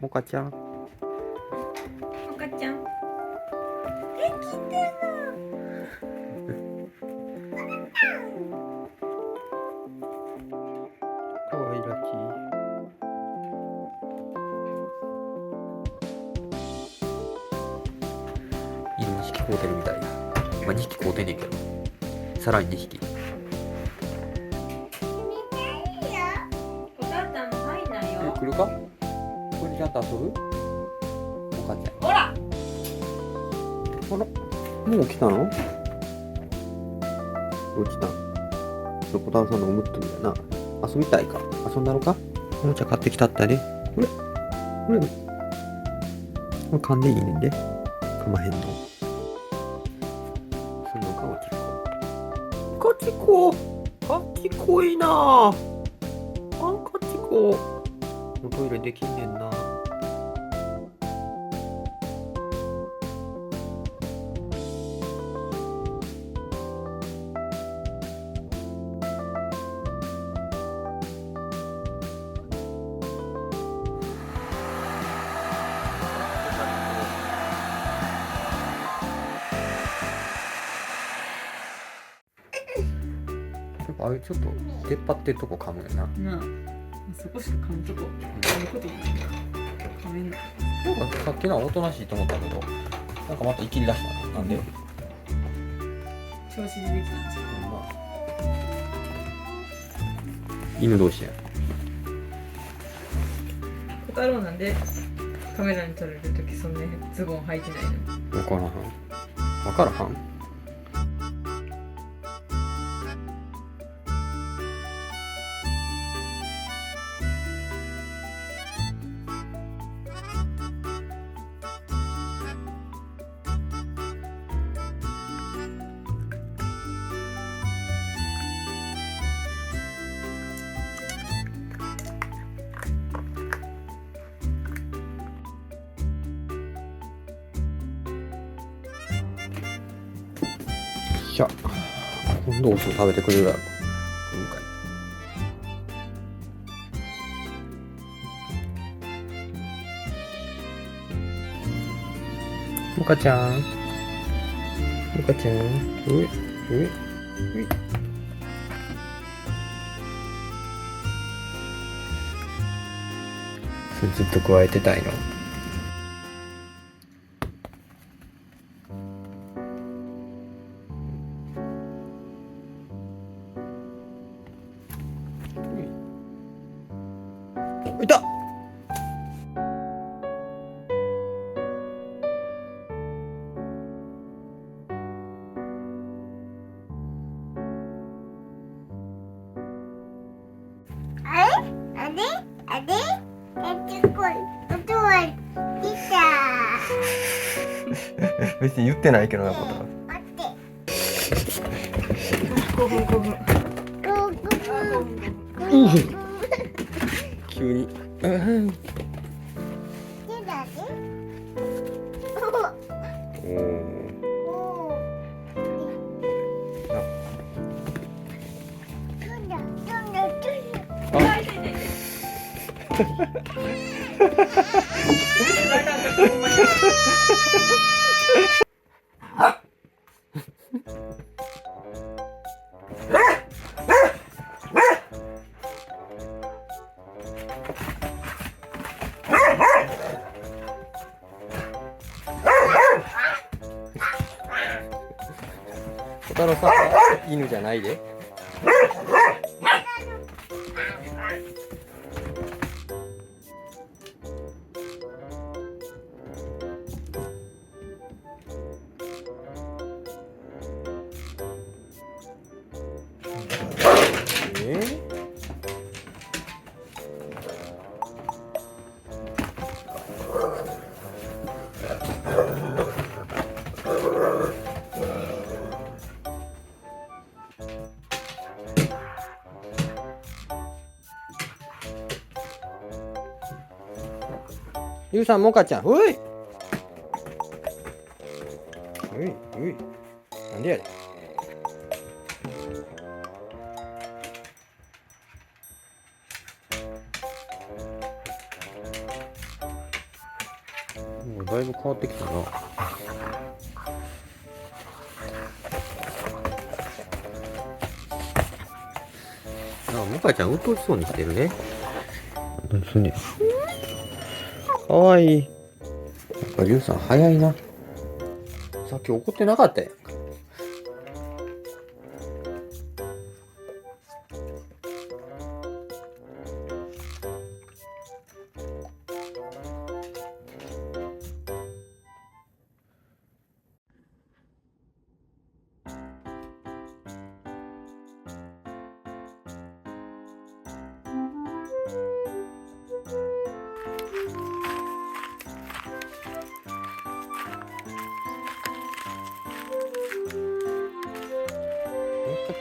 モカちゃん。モカちゃん。来てる。かわいらしい。犬2匹飼うてるみたいや。まあ、2匹飼うてんねんけど。さらに2匹。お母さんも入んないよ。来るか？これちゃんと遊ぶ？モカちゃん。ほら。あら、もう来たの？どうしたん？小太郎さんのおむっとるやな。遊びたいか？遊んだのか？おもちゃ買ってきたったね。これ噛んでいいねんで。噛まへんの。そのかわちこ。かちこいなぁ。かちこ。おトイレできんねんな。あれちょっと出っ張ってるとこ噛むよな。なあ。そこしか噛むとこ。噛むこともないから。噛めんの。なんかさっきのはおとなしいと思ったけど、なんかまた生きり出したな。なんで？調子でできたんじゃん。犬同士や。小太郎なんでカメラに撮れるときそんなズボン履いてないの？わからん。わからん。しゃ、今度お酢食べてくれるやろ。今回。モカちゃん。モカちゃん。うい。ずっと加えてたいの。いた。あれ音は来た。別に言ってないけどな、ことは。待って。5分5分。急に。手だね。おお。おお。飛んだ。小太郎さんは犬じゃないで。ゆうさん、モカちゃん、うい。なんでやで。だいぶ変わってきたな。もかちゃんうっとうしそうにしてるね。何すんねん。かわいい。やっぱりゅうさん早いな。さっき怒ってなかったやん。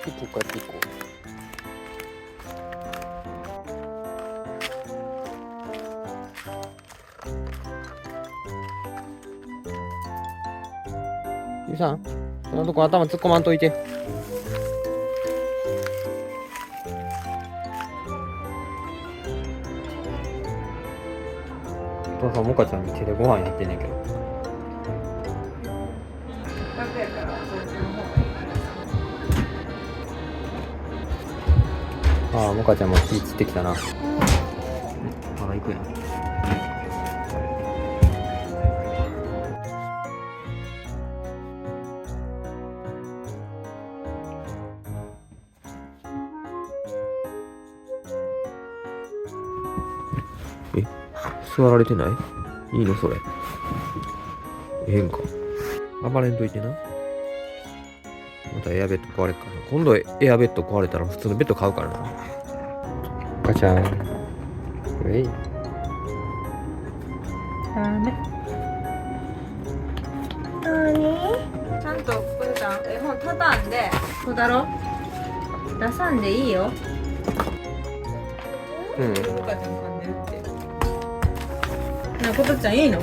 帰っていこう帰っていこう。ゆうさん、そんなとこ頭突っ込まんといて。お父さん、もかちゃんに手でご飯やってんねんけど。楽やからそっちの方がいいからさ。ああ、もかちゃんも気散ってきたな。まだ行くやん。え、座られてない？いいのそれ。ええんか。暴れんといてな。またエアベッド壊れるからな。今度エアベッド壊れたら普通のベッド買うからな。ガチャン。ウェイ。ダメ。何？ちゃんとここで絵本畳んで、こうだろ。出さんでいいよ。うん。お母ちゃん噛んでるって。なあ、ことちゃんいいの？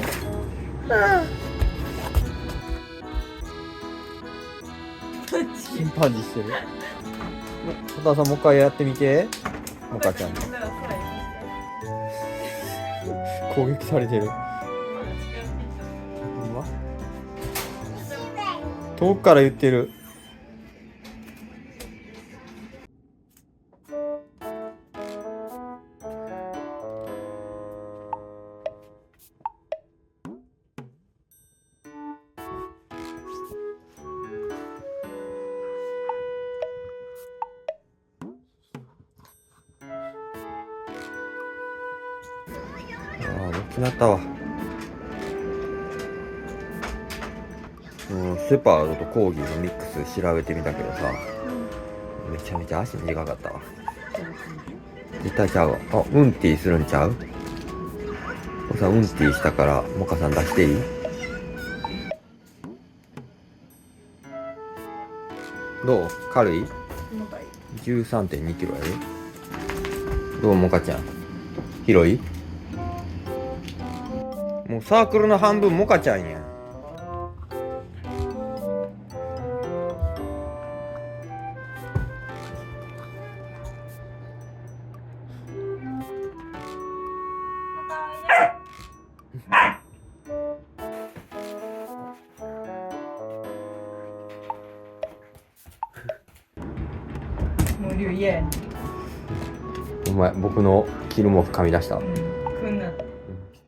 チンパンジーしてる。お父さんもう一回やってみて。もかちゃんに攻撃されてる。ほんま？遠くから言ってる。ああ、大きなったわ。セパードとコーギーのミックス調べてみたけどさ、めちゃめちゃ足短かったわ。絶対ちゃうわ。あ、ウンティーするんちゃう？おさんウンティーしたからモカさん出していい？どう？軽い？13.2 キロやで。どう？モカちゃん広い？もうサークルの半分モカちゃんやん。もうリュウ嫌やね。お前僕の着る毛布噛み出した。うん